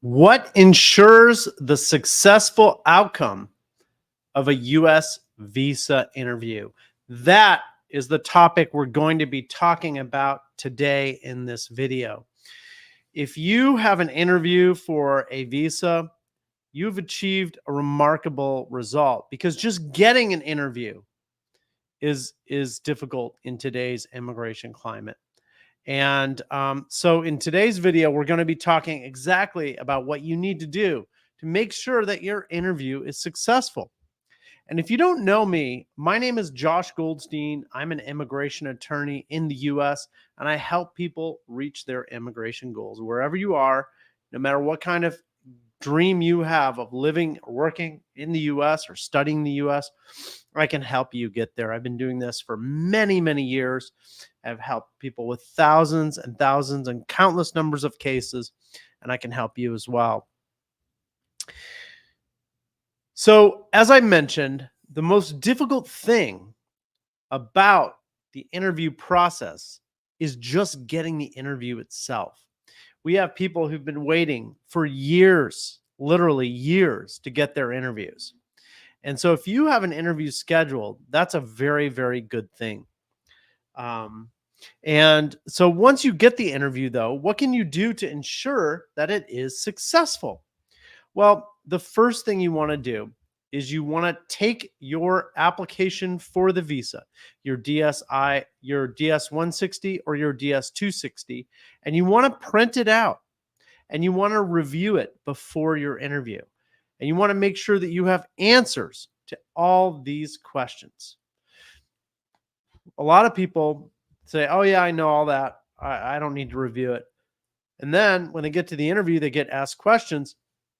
What ensures the successful outcome of a U.S. visa interview? That is the topic we're going to be talking about today in this video. If you have an interview for a visa, you've achieved a remarkable result, because just getting an interview is difficult in today's immigration climate. And so in today's video, we're going to be talking exactly about what you need to do to make sure that your interview is successful. And if you don't know me, my name is Josh Goldstein. I'm an immigration attorney in the US, and I help people reach their immigration goals wherever you are, no matter what kind of dream you have of living or working in the US or studying the US. I can help you get there. I've been doing this for many, many years. I've helped people with thousands and thousands and countless numbers of cases, and I can help you as well. So, as I mentioned, the most difficult thing about the interview process is just getting the interview itself. We have people who've been waiting for years, literally years, to get their interviews. And so if you have an interview scheduled, that's a very, very good thing. And so once you get the interview, though, what can you do to ensure that it is successful? Well, the first thing you want to do is you want to take your application for the visa, your DSI, your DS-160 or your DS-260, and you want to print it out and you want to review it before your interview. And you want to make sure that you have answers to all these questions. A lot of people say, oh yeah, I know all that. I don't need to review it. And then when they get to the interview, they get asked questions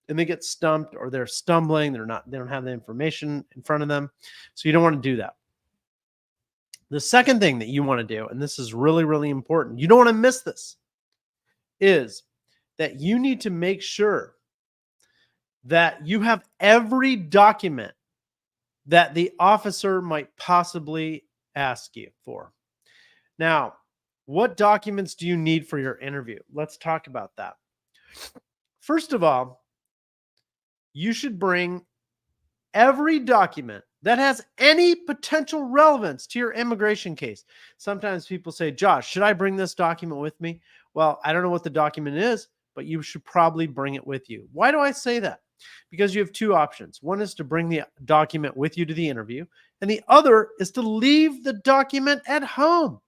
and they get stumped, or they're stumbling. They don't have the information in front of them. So you don't want to do that. The second thing that you want to do, and this is really, really important, you don't want to miss this, is that you need to make sure that you have every document that the officer might possibly ask you for. Now, what documents do you need for your interview? Let's talk about that. First of all, you should bring every document that has any potential relevance to your immigration case. Sometimes people say, Josh, should I bring this document with me? Well, I don't know what the document is, but you should probably bring it with you. Why do I say that? Because you have two options. One is to bring the document with you to the interview, and the other is to leave the document at home.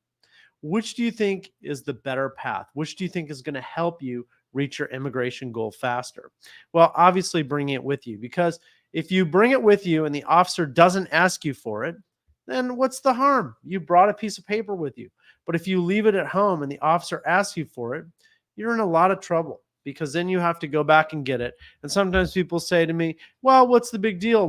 Which do you think is the better path? Which do you think is going to help you reach your immigration goal faster? Well, obviously bringing it with you, because if you bring it with you and the officer doesn't ask you for it, then what's the harm? You brought a piece of paper with you. But if you leave it at home and the officer asks you for it, you're in a lot of trouble, because then you have to go back and get it. And sometimes people say to me, well, what's the big deal?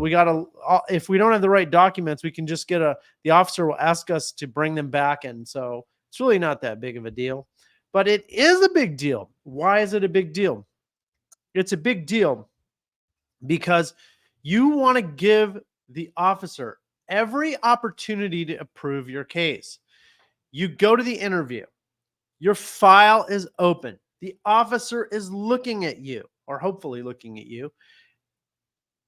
If we don't have the right documents, we can just the officer will ask us to bring them back. And so it's really not that big of a deal, but it is a big deal. Why is it a big deal? It's a big deal because you want to give the officer every opportunity to approve your case. You go to the interview, your file is open. The officer is looking at you, or hopefully looking at you.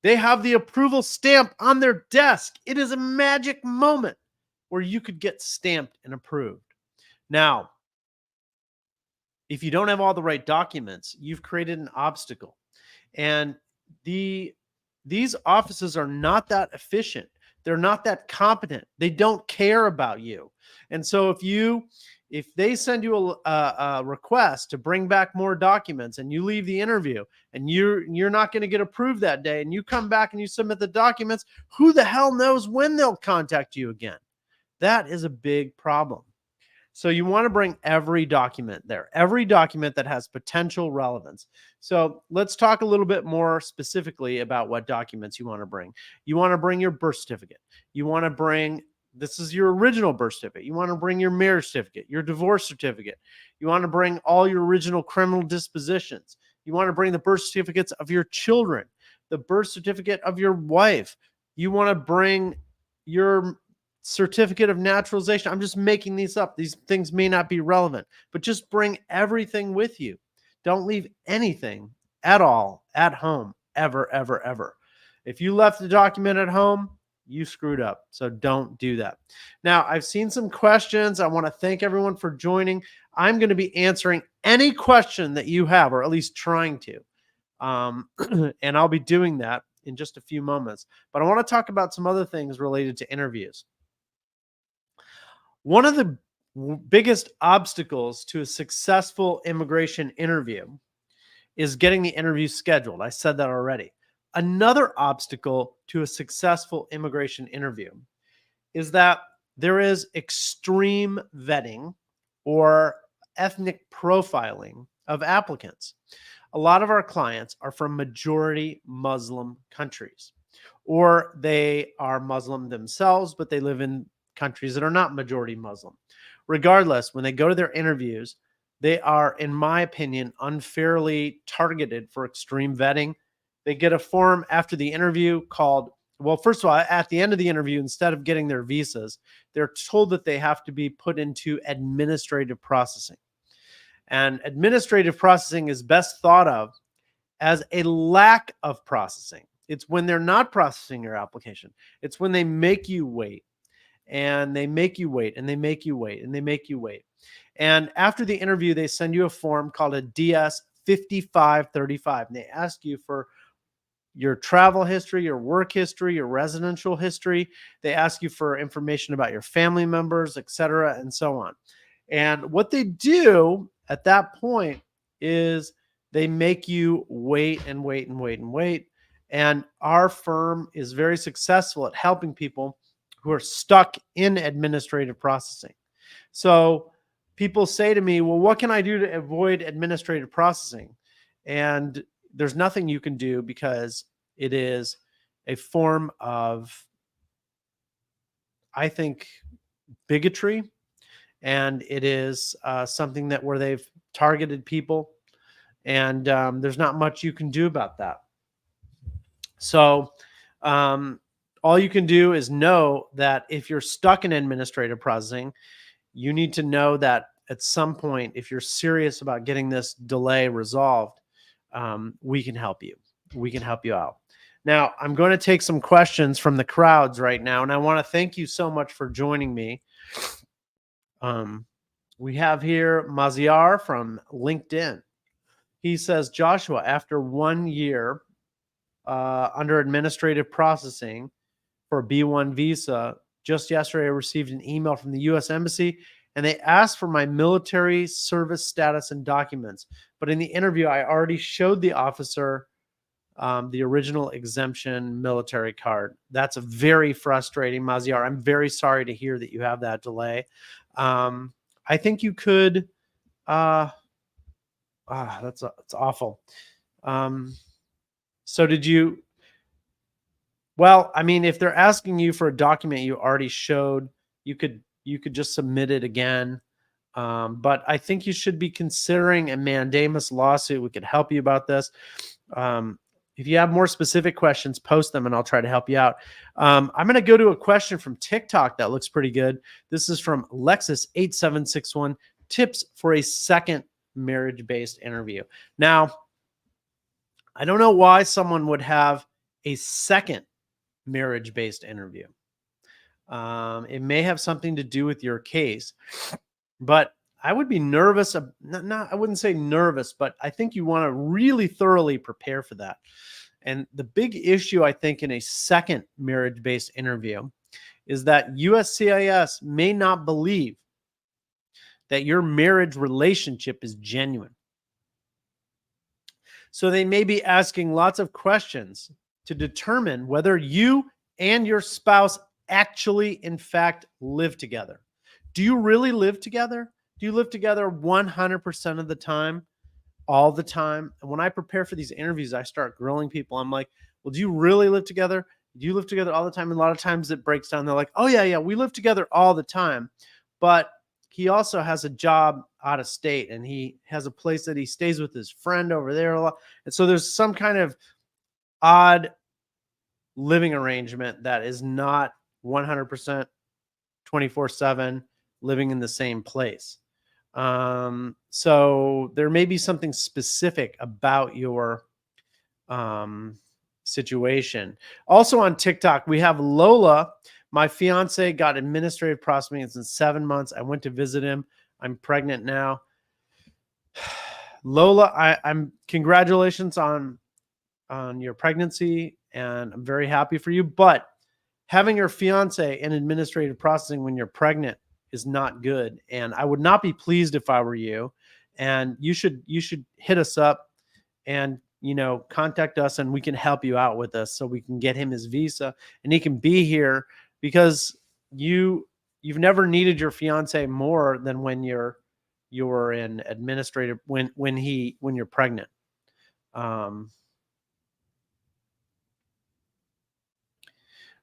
They have the approval stamp on their desk. It is a magic moment where you could get stamped and approved. Now, if you don't have all the right documents, you've created an obstacle. And these offices are not that efficient. They're not that competent. They don't care about you. And so if they send you a request to bring back more documents and you leave the interview and you're not going to get approved that day, and you come back and you submit the documents, who the hell knows when they'll contact you again? That is a big problem. So you want to bring every document there, every document that has potential relevance. So let's talk a little bit more specifically about what documents you want to bring. You want to bring your birth certificate. You want to bring, this is your original birth certificate. You want to bring your marriage certificate, your divorce certificate. You want to bring all your original criminal dispositions. You want to bring the birth certificates of your children, the birth certificate of your wife. You want to bring your certificate of naturalization. I'm just making these up. These things may not be relevant, but just bring everything with you. Don't leave anything at all at home, ever, ever, ever. If you left the document at home, you screwed up. So don't do that. Now, I've seen some questions. I want to thank everyone for joining. I'm going to be answering any question that you have, or at least trying to. And I'll be doing that in just a few moments. But I want to talk about some other things related to interviews. One of the biggest obstacles to a successful immigration interview is getting the interview scheduled. I said that already. Another obstacle to a successful immigration interview is that there is extreme vetting or ethnic profiling of applicants. A lot of our clients are from majority Muslim countries, or they are Muslim themselves, but they live in countries that are not majority Muslim. Regardless, when they go to their interviews, they are, in my opinion, unfairly targeted for extreme vetting. They get a form after the interview called, well, first of all, at the end of the interview, instead of getting their visas, they're told that they have to be put into administrative processing. And administrative processing is best thought of as a lack of processing. It's when they're not processing your application. It's when they make you wait, and they make you wait, and they make you wait, and they make you wait. And after the interview, they send you a form called a DS 5535. And they ask you for your travel history, your work history, your residential history. They ask you for information about your family members, et cetera, and so on. And what they do at that point is they make you wait and wait and wait and wait. And our firm is very successful at helping people who are stuck in administrative processing. So people say to me, well, what can I do to avoid administrative processing? And there's nothing you can do, because it is a form of, I think, bigotry. And it is something that where they've targeted people, and there's not much you can do about that. So all you can do is know that if you're stuck in administrative processing, you need to know that at some point, if you're serious about getting this delay resolved, we can help you. We can help you out. Now, I'm going to take some questions from the crowds right now, and I want to thank you so much for joining me. We have here Maziar from LinkedIn. He says, Joshua, after 1 year under administrative processing for a B1 visa, just yesterday I received an email from the U.S. Embassy, and they asked for my military service status and documents. But in the interview, I already showed the officer the original exemption military card. That's a very frustrating, Maziar. I'm very sorry to hear that you have that delay. I think you could. That's awful. So did you? Well, I mean, if they're asking you for a document you already showed, you could just submit it again. But I think you should be considering a mandamus lawsuit. We could help you about this. If you have more specific questions, post them and I'll try to help you out. I'm going to go to a question from TikTok that looks pretty good. This is from Lexus8761. Tips for a second marriage-based interview. Now, I don't know why someone would have a second marriage-based interview. It may have something to do with your case, but I would be nervous. I wouldn't say nervous, but I think you want to really thoroughly prepare for that. And the big issue, I think, in a second marriage-based interview is that USCIS may not believe that your marriage relationship is genuine. So they may be asking lots of questions to determine whether you and your spouse actually, in fact, live together. Do you really live together? Do you live together 100% of the time, all the time? And when I prepare for these interviews, I start grilling people. I'm like, well, do you really live together? Do you live together all the time? And a lot of times it breaks down. They're like, oh, yeah, we live together all the time. But he also has a job out of state, and he has a place that he stays with his friend over there a lot. And so there's some kind of odd living arrangement that is not 100% 24/7 living in the same place. So there may be something specific about your um, situation. Also on TikTok, we have Lola. My fiance got administrative processing in 7 months. I went to visit him. I'm pregnant now. Lola, I'm congratulations on your pregnancy, and I'm very happy for you. But having your fiance in administrative processing when you're pregnant is not good, and I would not be pleased if I were you. And you should hit us up and contact us, and we can help you out with this so we can get him his visa and he can be here, because you've never needed your fiance more than when you're in administrative when you're pregnant. um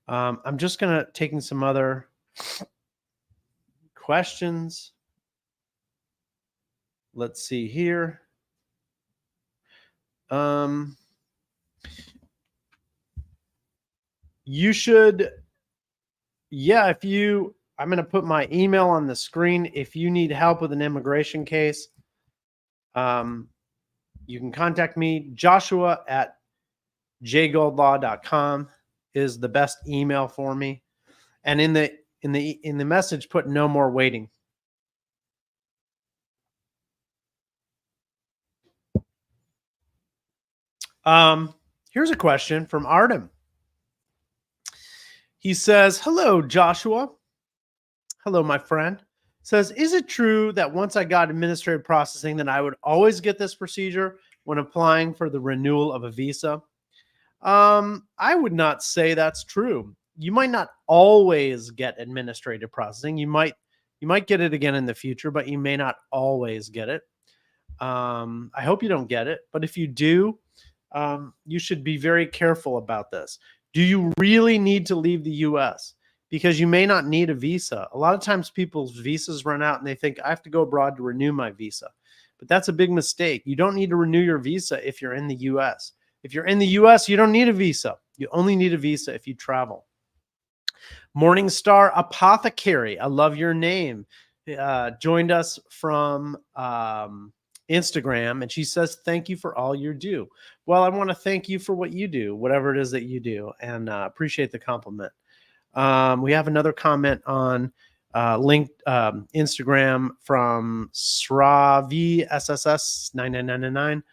I'm just gonna taking some other questions. Let's see here. um you should Yeah, if you I'm going to put my email on the screen. If you need help with an immigration case, um, you can contact me. Joshua at jgoldlaw.com is the best email for me. And in the message, put no more waiting. Here's a question from Artem. He says, "Hello, Joshua. Hello, my friend." Says, "Is it true that once I got administrative processing, that I would always get this procedure when applying for the renewal of a visa?" I would not say that's true. You might not always get administrative processing. You might get it again in the future, but you may not always get it. I hope you don't get it, but if you do, you should be very careful about this. Do you really need to leave the U.S.? Because you may not need a visa. A lot of times people's visas run out and they think, I have to go abroad to renew my visa. But that's a big mistake. You don't need to renew your visa if you're in the U.S. If you're in the U.S., you don't need a visa. You only need a visa if you travel. Morningstar Apothecary, I love your name, joined us from Instagram, and she says, "Thank you for all you do." Well, I want to thank you for what you do, whatever it is that you do, and appreciate the compliment. We have another comment on Instagram from Sravi SSS 99999.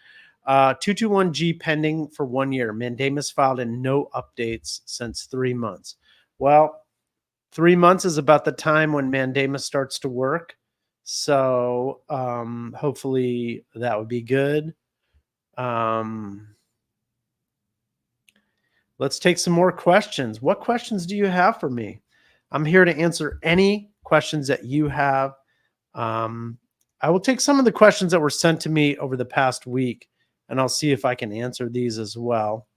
221G pending for 1 year. Mandamus filed and no updates since 3 months. Well, 3 months is about the time when mandamus starts to work. So hopefully that would be good. Let's take some more questions. What questions do you have for me? I'm here to answer any questions that you have. I will take some of the questions that were sent to me over the past week, and I'll see if I can answer these as well.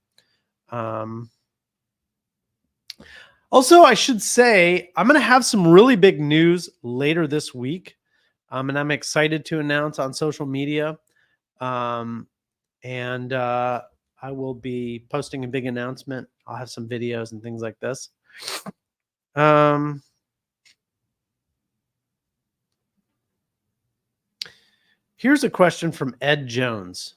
Also, I should say, I'm going to have some really big news later this week, and I'm excited to announce on social media. And I will be posting a big announcement. I'll have some videos and things like this. Here's a question from Ed Jones.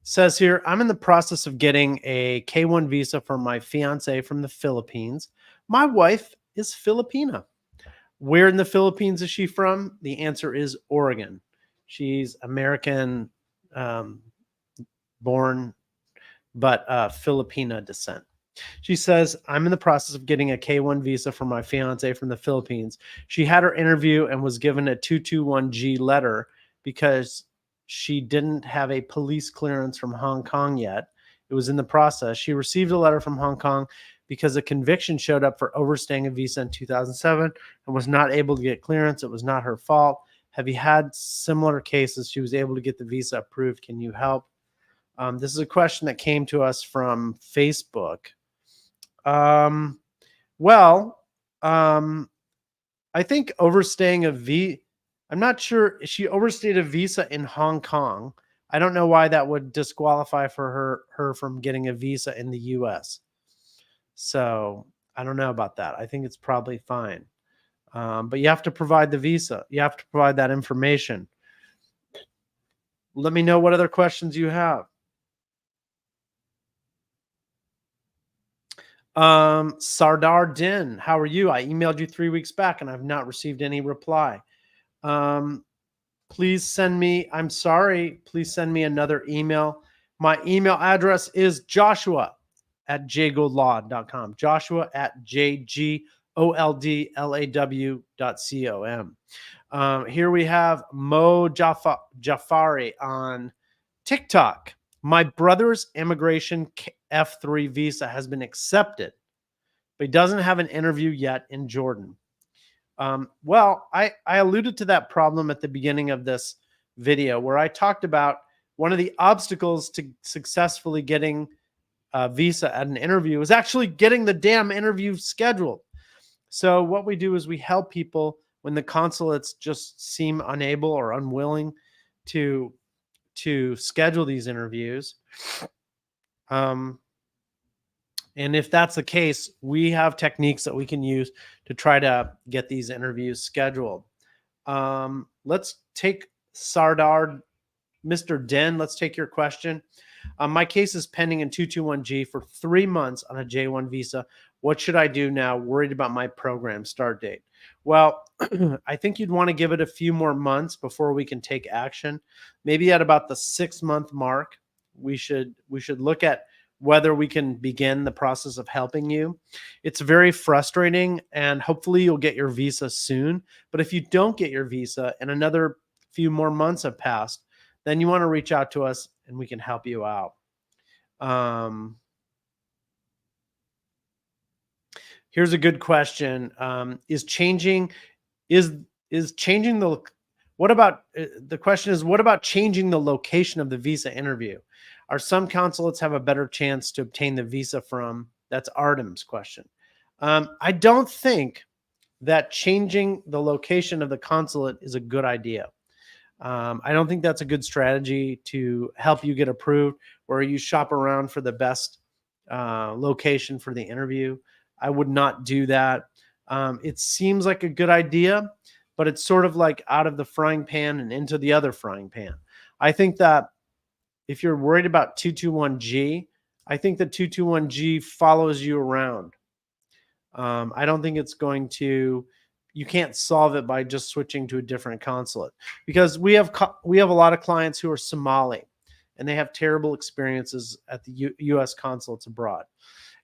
Says here, I'm in the process of getting a K1 visa for my fiance from the Philippines. My wife is Filipina. Where in the Philippines is she from? The answer is Oregon. She's American born, but Filipina descent. She says, I'm in the process of getting a K1 visa for my fiance from the Philippines. She had her interview and was given a 221G letter because she didn't have a police clearance from Hong Kong yet. It was in the process. She received a letter from Hong Kong because a conviction showed up for overstaying a visa in 2007 and was not able to get clearance. It was not her fault. Have you had similar cases? She was able to get the visa approved. Can you help? This is a question that came to us from Facebook. I think overstaying a visa, I'm not sure. She overstayed a visa in Hong Kong. I don't know why that would disqualify for her from getting a visa in the US. So I don't know about that. I think it's probably fine. But you have to provide the visa. You have to provide that information. Let me know what other questions you have. Sardar Din, how are you? I emailed you 3 weeks back and I've not received any reply. Um, please send me, I'm sorry, please send me another email. My email address is joshua@jgoldlaw.com. Joshua@jgoldlaw.com. Here we have Jafari on TikTok. My brother's immigration F3 visa has been accepted, but he doesn't have an interview yet in Jordan. Well, I alluded to that problem at the beginning of this video where I talked about one of the obstacles to successfully getting a visa at an interview is actually getting the damn interview scheduled. So what we do is we help people when the consulates just seem unable or unwilling to schedule these interviews. And if that's the case, we have techniques that we can use to try to get these interviews scheduled. Let's take Sardar, Mr. Den. Let's take your question. My case is pending in 221G for 3 months on a J1 visa. What should I do now? Worried about my program start date. Well, I think you'd want to give it a few more months before we can take action. Maybe at about the 6-month mark, we should look at whether we can begin the process of helping you. It's very frustrating, and hopefully you'll get your visa soon. But if you don't get your visa and another few more months have passed, then you want to reach out to us and we can help you out. Here's a good question. The question is, what about changing the location of the visa interview? Are some consulates have a better chance to obtain the visa from? That's Artem's question. I don't think that changing the location of the consulate is a good idea. I don't think that's a good strategy to help you get approved, where you shop around for the best location for the interview. I would not do that. It seems like a good idea, but it's sort of like out of the frying pan and into the other frying pan. I think that if you're worried about 221G, I think that 221G follows you around. I don't think it's going to, you can't solve it by just switching to a different consulate, because we have a lot of clients who are Somali and they have terrible experiences at the U.S. consulates abroad.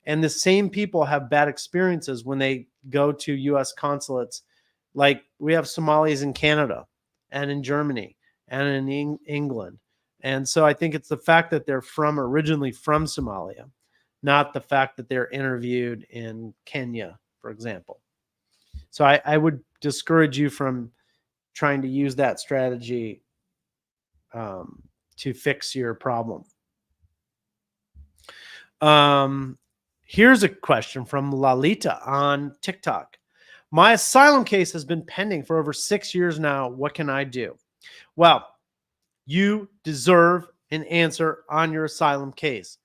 And the same people have bad experiences when they go to U.S. consulates. Like we have Somalis in Canada and in Germany and in England. And so I think it's the fact that they're originally from Somalia, not the fact that they're interviewed in Kenya, for example. So I would discourage you from trying to use that strategy to fix your problem. Here's a question from Lalita on TikTok. My asylum case has been pending for over 6 years now. What can I do? Well, you deserve an answer on your asylum case.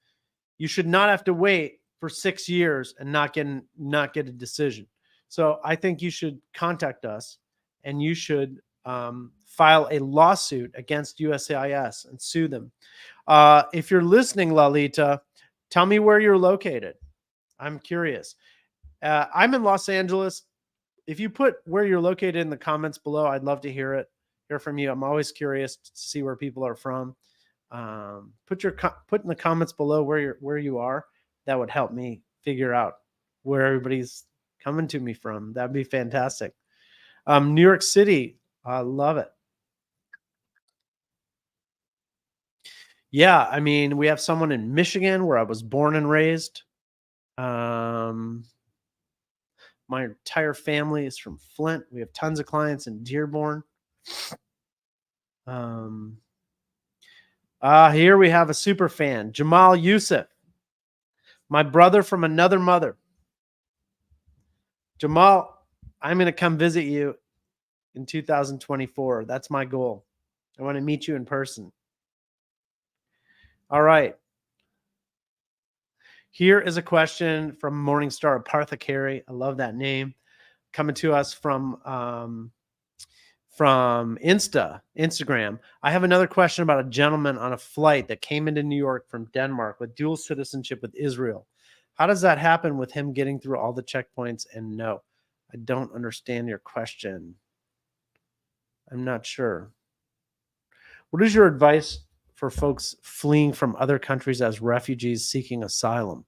You should not have to wait for 6 years and not get a decision. So I think you should contact us and you should file a lawsuit against USCIS and sue them. If you're listening, Lalita, tell me where you're located. I'm curious. I'm in Los Angeles. If you put where you're located in the comments below, I'd love to hear from you. I'm always curious to see where people are from. Put in the comments below where you are. That would help me figure out where everybody's coming to me from. That'd be fantastic. New York City, I love it. Yeah, I mean, we have someone in Michigan where I was born and raised. My entire family is from Flint. We have tons of clients in Dearborn. Here we have a super fan, Jamal Yusuf, my brother from another mother. Jamal, I'm going to come visit you in 2024. That's my goal. I want to meet you in person. All right. Here is a question from Morningstar Apothecary. I love that name. Coming to us from Instagram. I have another question about a gentleman on a flight that came into New York from Denmark with dual citizenship with Israel. How does that happen with him getting through all the checkpoints? And no, I don't understand your question. I'm not sure. What is your advice for folks fleeing from other countries as refugees seeking asylum?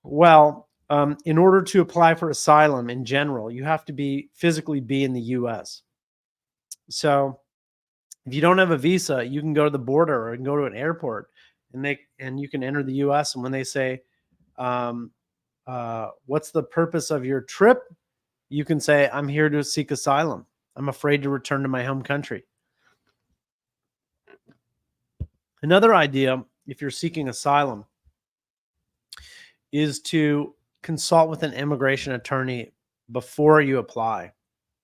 Well, in order to apply for asylum in general, you have to be physically be in the U.S. So if you don't have a visa, you can go to the border or you can go to an airport, and you can enter the U.S. And when they say, um, "What's the purpose of your trip?" you can say, "I'm here to seek asylum. I'm afraid to return to my home country." Another idea, if you're seeking asylum, is to consult with an immigration attorney before you apply,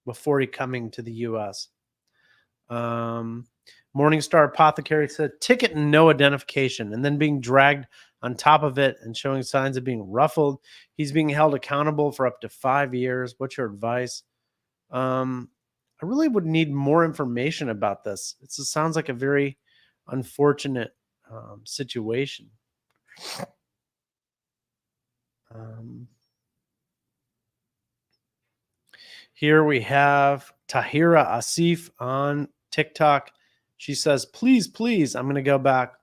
before you coming to the U.S. Um, Morningstar Apothecary said ticket and no identification, and then being dragged on top of it and showing signs of being ruffled. He's being held accountable for up to 5 years. What's your advice? Um, I really would need more information about this. It sounds like a very unfortunate situation. Um, Here we have Tahira Asif on TikTok. She says, please, please, I'm going to go back.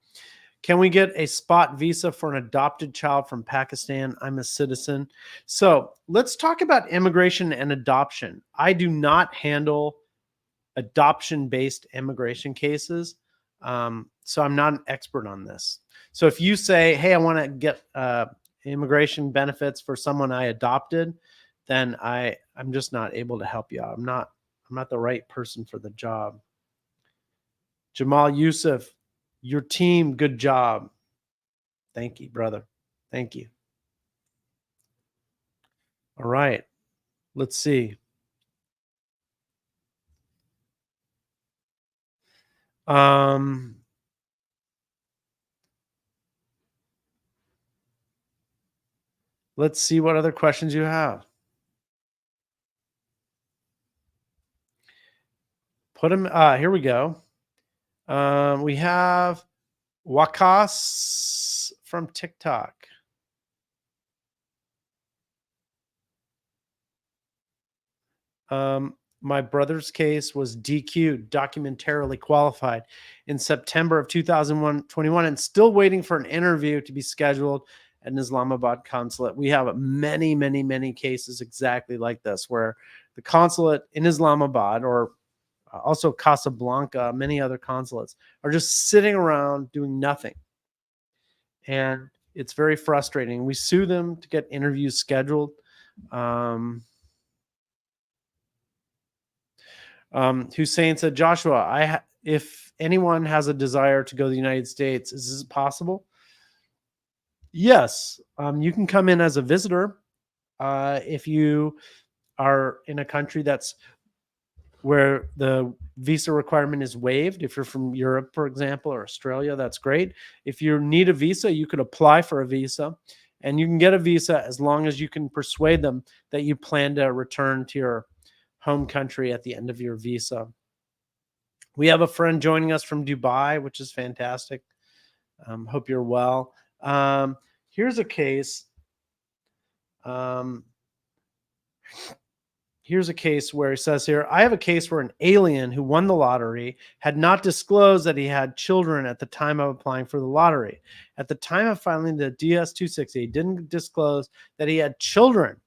Can we get a spot visa for an adopted child from Pakistan? I'm a citizen. So let's talk about immigration and adoption. I do not handle adoption-based immigration cases. So I'm not an expert on this. So if you say, hey, I want to get immigration benefits for someone I adopted, then I'm just not able to help you out. I'm not the right person for the job. Jamal Yusuf, your team, good job. Thank you, brother. Thank you. All right. Let's see. Let's see what other questions you have. Put them. Here we go. We have Wakas from TikTok. My brother's case was DQ'd, documentarily qualified, in September of 2021, and still waiting for an interview to be scheduled at an Islamabad consulate. We have many, many, many cases exactly like this, where the consulate in Islamabad, or also Casablanca, many other consulates, are just sitting around doing nothing. And it's very frustrating. We sue them to get interviews scheduled. Hussein said, Joshua, if anyone has a desire to go to the United States, is this possible? Yes. You can come in as a visitor. If you are in a country that's where the visa requirement is waived, if you're from Europe, for example, or Australia, that's great. If you need a visa, you could apply for a visa, and you can get a visa as long as you can persuade them that you plan to return to your home country at the end of your visa. We have a friend joining us from Dubai, which is fantastic. Hope you're well. Here's a case. Here's a case where it says here, I have a case where an alien who won the lottery had not disclosed that he had children at the time of applying for the lottery. At the time of filing the DS-260, he didn't disclose that he had children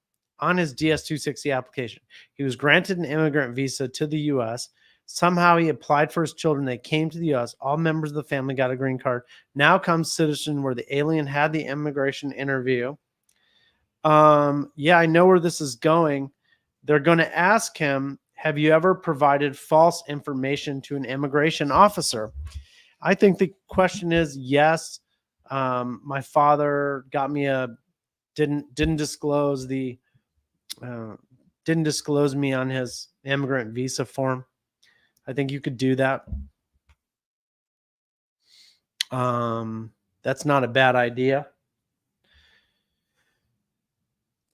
on his DS-260 application. He was granted an immigrant visa to the U.S. Somehow he applied for his children. They came to the U.S. All members of the family got a green card. Now comes citizen, where the alien had the immigration interview. Yeah, I know where this is going. They're going to ask him, have you ever provided false information to an immigration officer? I think the question is yes. My father got me didn't disclose me on his immigrant visa form. I think you could do that. That's not a bad idea.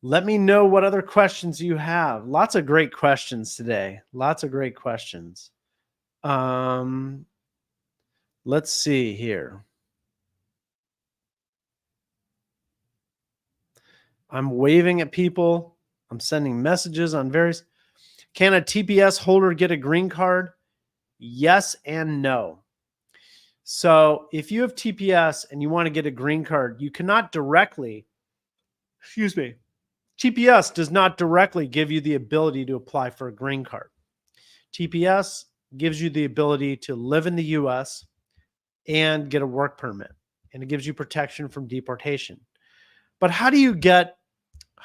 Let me know what other questions you have. Lots of great questions today. Lots of great questions. Let's see here. I'm waving at people. I'm sending messages on various. Can a TPS holder get a green card? Yes and no. So if you have TPS and you want to get a green card, you cannot directly, excuse me, TPS does not directly give you the ability to apply for a green card. TPS gives you the ability to live in the US and get a work permit, and it gives you protection from deportation. But how do you get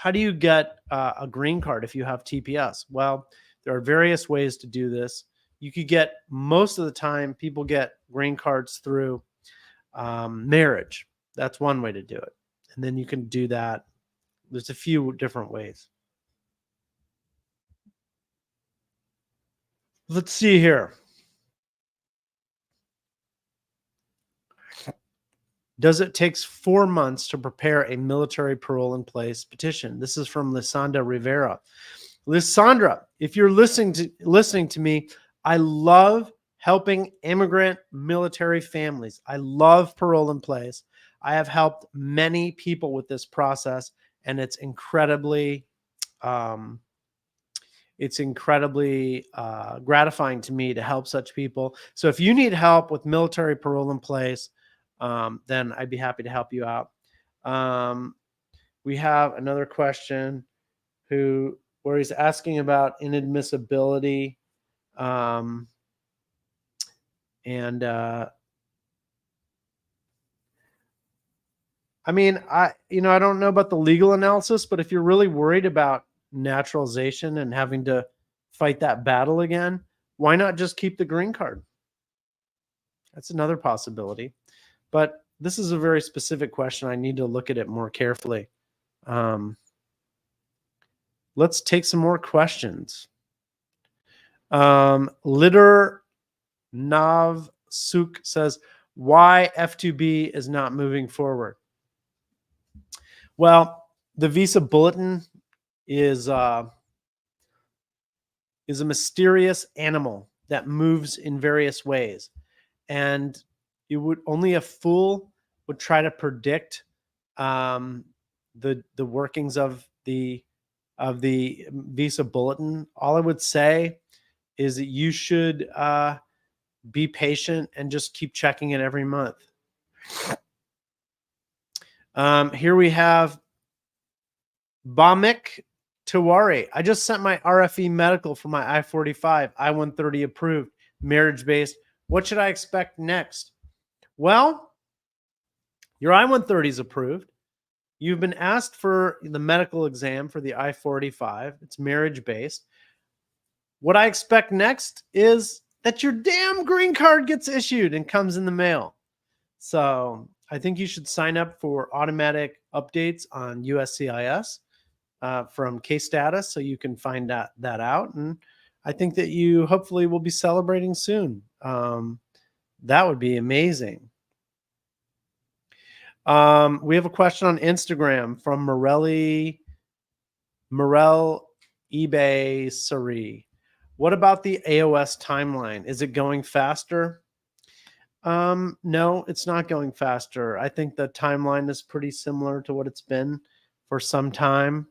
a green card if you have TPS? Well, there are various ways to do this. You could get, most of the time, people get green cards through marriage. That's one way to do it. And then you can do that. There's a few different ways. Let's see here. Does it takes 4 months to prepare a military parole in place petition? This is from Lysandra Rivera. Lysandra, if you're listening to me, I love helping immigrant military families. I love parole in place. I have helped many people with this process, and it's incredibly um, gratifying to me to help such people. So if you need help with military parole in place, then I'd be happy to help you out. Um, we have another question where he's asking about inadmissibility. Um, and I mean, I don't know about the legal analysis, but if you're really worried about naturalization and having to fight that battle again, why not just keep the green card? That's another possibility. But this is a very specific question. I need to look at it more carefully. Let's take some more questions. Litter Nav Suk says, why F2B is not moving forward? Well, the visa bulletin is a mysterious animal that moves in various ways, and only a fool would try to predict the workings of the visa bulletin. All I would say is that you should be patient and just keep checking it every month. Here we have Bamik Tiwari. I just sent my RFE medical for my I-45, I-130 approved, marriage-based. What should I expect next? Well, your I-130 is approved. You've been asked for the medical exam for the I-45. It's marriage-based. What I expect next is that your damn green card gets issued and comes in the mail. So I think you should sign up for automatic updates on USCIS from case status so you can find that out. And I think that you hopefully will be celebrating soon. That would be amazing. We have a question on Instagram from Morel eBay Sari. What about the AOS timeline? Is it going faster? No, it's not going faster. I think the timeline is pretty similar to what it's been for some time.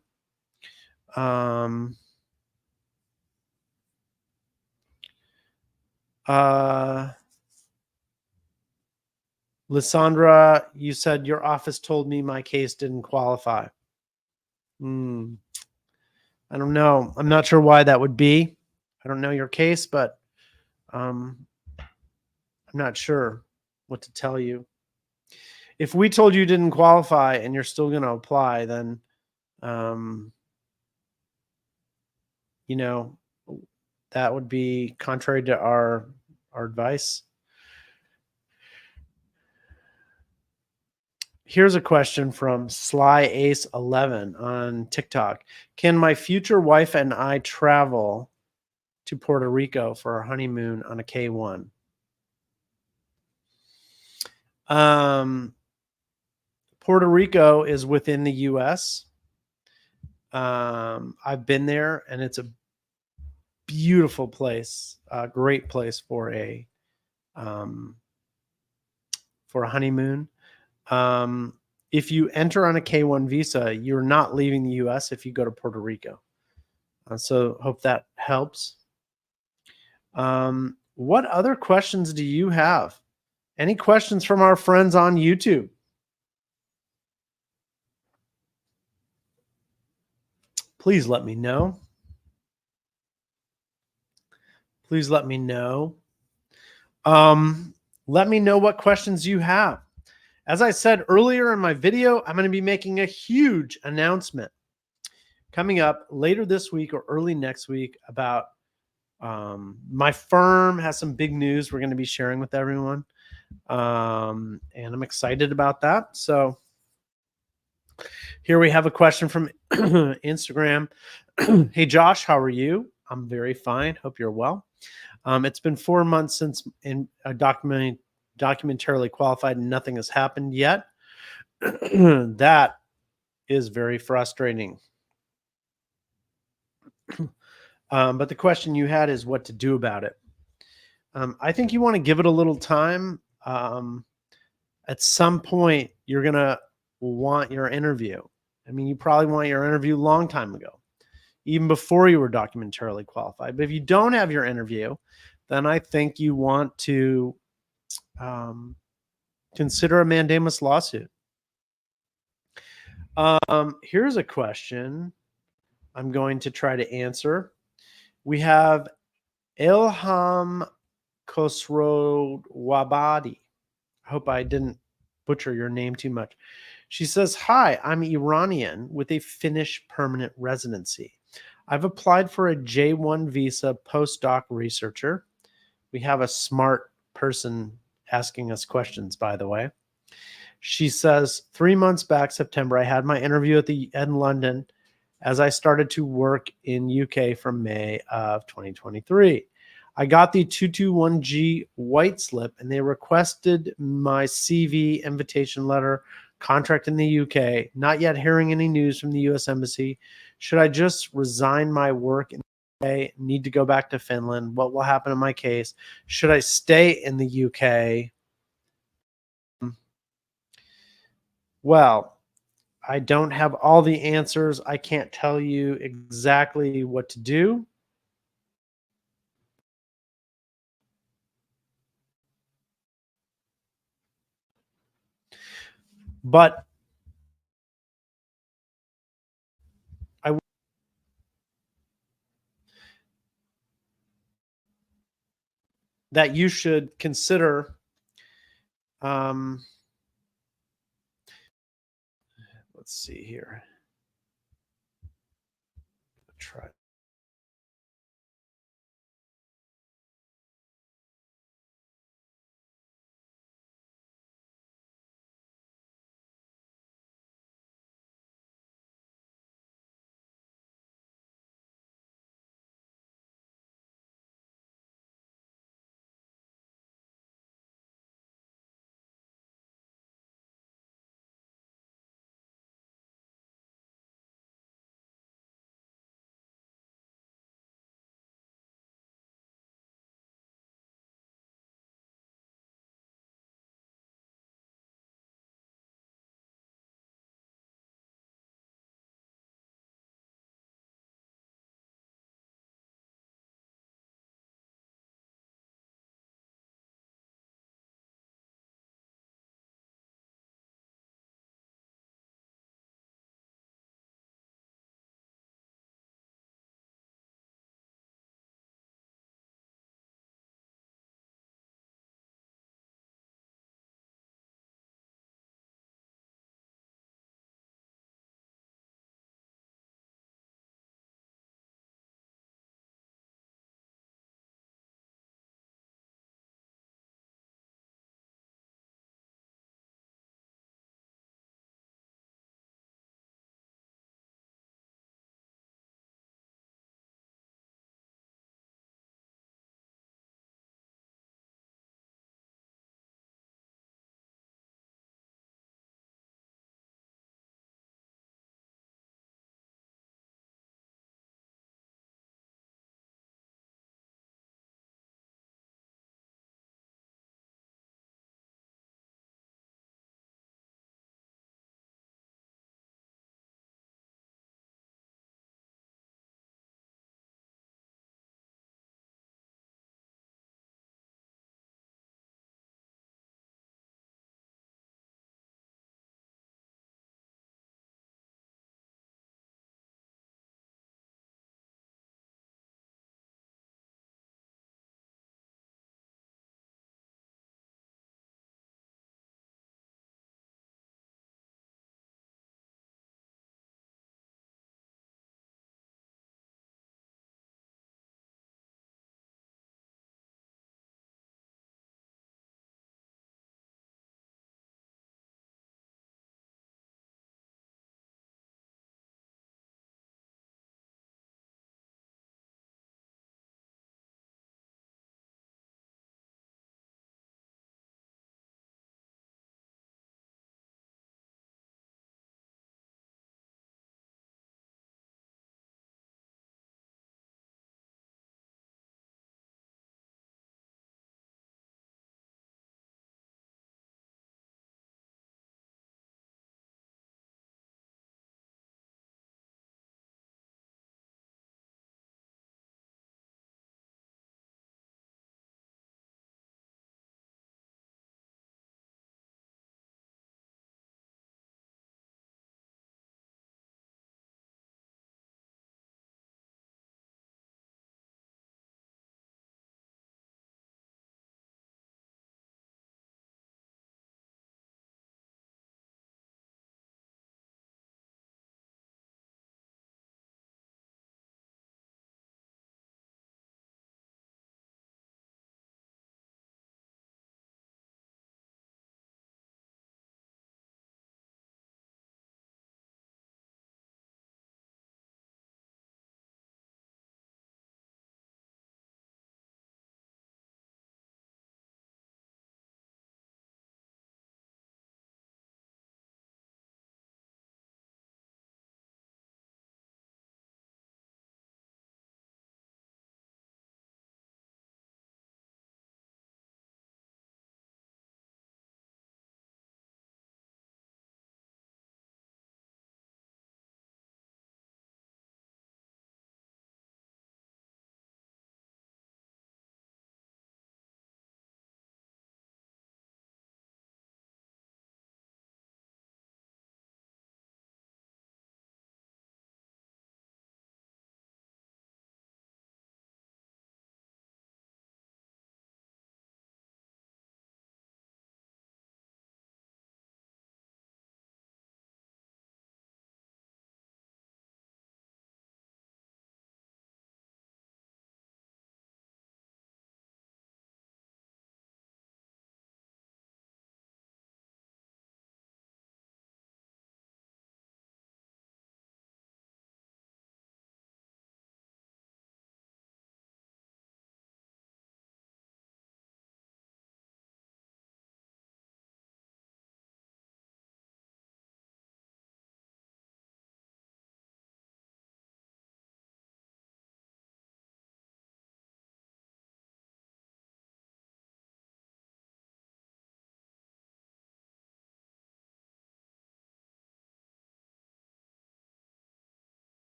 Lysandra, you said your office told me my case didn't qualify. I don't know. I'm not sure why that would be. I don't know your case, but I'm not sure what to tell you. If we told you didn't qualify and you're still going to apply, then, that would be contrary to our advice. Here's a question from Sly Ace 11 on TikTok. Can my future wife and I travel to Puerto Rico for our honeymoon on a K1? Puerto Rico is within the U.S. I've been there, and it's a beautiful place, a great place for a honeymoon. if you enter on a K-1 visa, you're not leaving the US if you go to Puerto Rico. So hope that helps. What other questions do you have? Any questions from our friends on YouTube? Please let me know. Please let me know. Let me know what questions you have. As I said earlier in my video, I'm going to be making a huge announcement coming up later this week or early next week about my firm has some big news we're going to be sharing with everyone. And I'm excited about that. So here we have a question from Instagram. Hey, Josh, how are you? I'm very fine. Hope you're well. It's been 4 months since documentarily qualified and nothing has happened yet. That is very frustrating. But the question you had is what to do about it. I think you want to give it a little time. At some point, you're going to want your interview. I mean, you probably want your interview a long time ago, even before you were documentarily qualified. But if you don't have your interview, then I think you want to consider a mandamus lawsuit. Here's a question I'm going to try to answer. We have Ilham Khosrowabadi. I hope I didn't butcher your name too much. She says, hi, I'm Iranian with a Finnish permanent residency. I've applied for a J1 visa postdoc researcher. We have a smart person asking us questions, by the way. She says, 3 months back, September, I had my interview in London as I started to work in UK from May of 2023. I got the 221G white slip and they requested my CV, invitation letter, contract in the UK. Not yet hearing any news from the US Embassy. Should I just resign my work in the UK? Need to go back to Finland? What will happen in my case? Should I stay in the UK? Well, I don't have all the answers. I can't tell you exactly what to do. But I that you should consider let's see here. Try